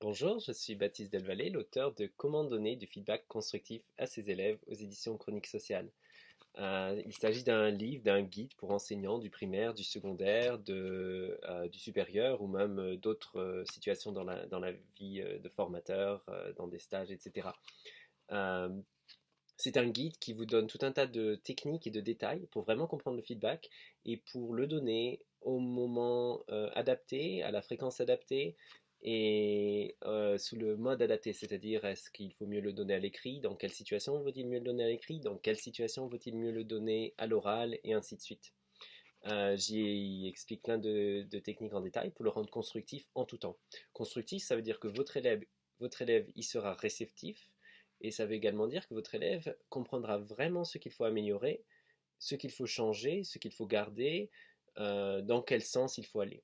Bonjour, je suis Baptiste Delvalle, l'auteur de Comment donner du feedback constructif à ses élèves aux éditions Chroniques Sociales. Il s'agit d'un livre, d'un guide pour enseignants du primaire, du secondaire, du supérieur ou même d'autres situations dans la vie de formateur, dans des stages, etc. Euh, c'est un guide qui vous donne tout un tas de techniques et de détails pour vraiment comprendre le feedback et pour le donner au moment adapté, à la fréquence adaptée et sous le mode adapté, c'est-à-dire est-ce qu'il faut mieux le donner à l'écrit, dans quelle situation vaut-il mieux le donner à l'écrit, dans quelle situation vaut-il mieux le donner à l'oral et ainsi de suite. J'y explique plein de techniques en détail pour le rendre constructif en tout temps. Constructif, ça veut dire que votre élève y sera réceptif et ça veut également dire que votre élève comprendra vraiment ce qu'il faut améliorer, ce qu'il faut changer, ce qu'il faut garder, dans quel sens il faut aller.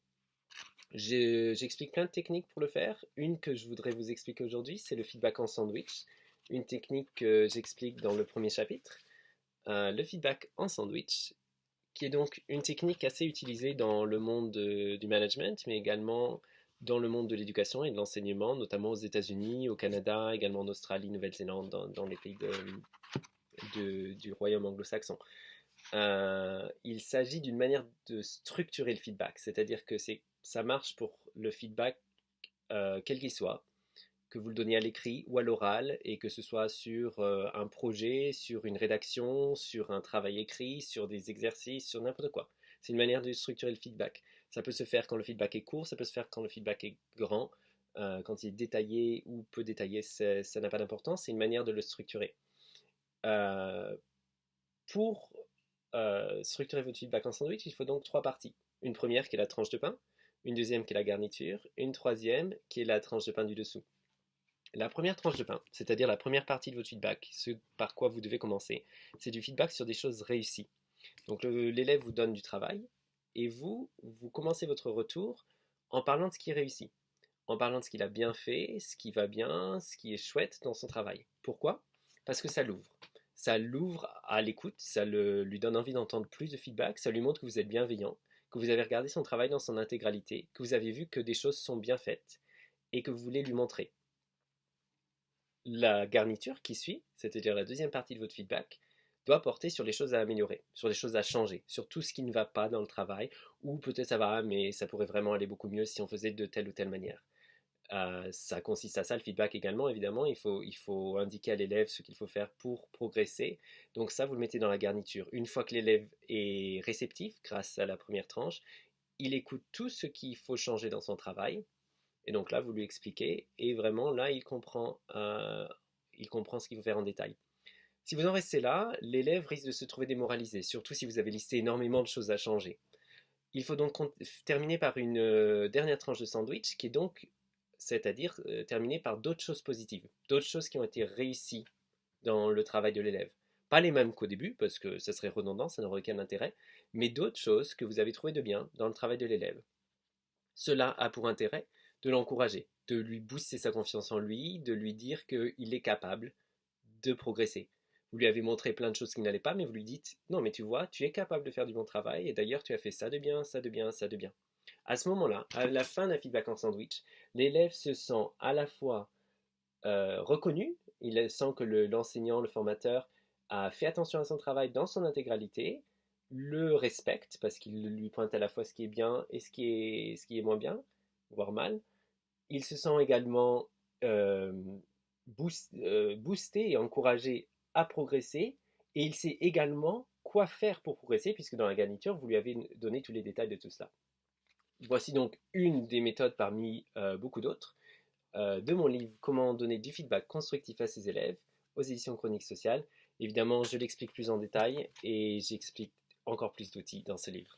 J'explique plein de techniques pour le faire. Une que je voudrais vous expliquer aujourd'hui, c'est le feedback en sandwich. Une technique que j'explique dans le premier chapitre. Le feedback en sandwich, qui est donc une technique assez utilisée dans le monde du management, mais également dans le monde de l'éducation et de l'enseignement, notamment aux États-Unis, au Canada, également en Australie, Nouvelle-Zélande, dans les pays du royaume anglo-saxon. Il s'agit d'une manière de structurer le feedback, c'est-à-dire que ça marche pour le feedback quel qu'il soit, que vous le donniez à l'écrit ou à l'oral, et que ce soit sur un projet, sur une rédaction, sur un travail écrit, sur des exercices, sur n'importe quoi. C'est une manière de structurer le feedback. Ça peut se faire quand le feedback est court, ça peut se faire quand le feedback est grand, quand il est détaillé ou peu détaillé, ça n'a pas d'importance, c'est une manière de le structurer. Euh, pour structurer votre feedback en sandwich, il faut donc trois parties. Une première qui est la tranche de pain, une deuxième qui est la garniture, une troisième qui est la tranche de pain du dessous. La première tranche de pain, c'est-à-dire la première partie de votre feedback, ce par quoi vous devez commencer, c'est du feedback sur des choses réussies. Donc l'élève vous donne du travail et vous commencez votre retour en parlant de ce qui est réussi, en parlant de ce qu'il a bien fait, ce qui va bien, ce qui est chouette dans son travail. Pourquoi? Parce que ça l'ouvre. Ça l'ouvre à l'écoute, lui donne envie d'entendre plus de feedback, ça lui montre que vous êtes bienveillant, que vous avez regardé son travail dans son intégralité, que vous avez vu que des choses sont bien faites et que vous voulez lui montrer. La garniture qui suit, c'est-à-dire la deuxième partie de votre feedback, doit porter sur les choses à améliorer, sur les choses à changer, sur tout ce qui ne va pas dans le travail, ou peut-être ça va, mais ça pourrait vraiment aller beaucoup mieux si on faisait de telle ou telle manière. Ça consiste à ça, le feedback également, évidemment. Il faut indiquer à l'élève ce qu'il faut faire pour progresser. Donc ça, vous le mettez dans la garniture. Une fois que l'élève est réceptif, grâce à la première tranche, il écoute tout ce qu'il faut changer dans son travail. Et donc là, vous lui expliquez, et vraiment, là, il comprend ce qu'il faut faire en détail. Si vous en restez là, l'élève risque de se trouver démoralisé, surtout si vous avez listé énormément de choses à changer. Il faut donc terminer par une dernière tranche de sandwich, qui est donc, c'est-à-dire terminer par d'autres choses positives, d'autres choses qui ont été réussies dans le travail de l'élève. Pas les mêmes qu'au début, parce que ça serait redondant, ça n'aurait aucun intérêt, mais d'autres choses que vous avez trouvées de bien dans le travail de l'élève. Cela a pour intérêt de l'encourager, de lui booster sa confiance en lui, de lui dire qu'il est capable de progresser. Vous lui avez montré plein de choses qui n'allaient pas, mais vous lui dites non, mais tu vois, tu es capable de faire du bon travail, et d'ailleurs, tu as fait ça de bien, ça de bien, ça de bien. À ce moment-là, à la fin d'un feedback en sandwich, l'élève se sent à la fois reconnu, il sent que l'enseignant, le formateur, a fait attention à son travail dans son intégralité, le respecte parce qu'il lui pointe à la fois ce qui est bien et ce qui est moins bien, voire mal. Il se sent également euh, boosté et encouragé à progresser et il sait également quoi faire pour progresser puisque dans la garniture, vous lui avez donné tous les détails de tout cela. Voici donc une des méthodes parmi beaucoup d'autres de mon livre Comment donner du feedback constructif à ses élèves aux éditions Chroniques Sociales. Évidemment, je l'explique plus en détail et j'explique encore plus d'outils dans ce livre.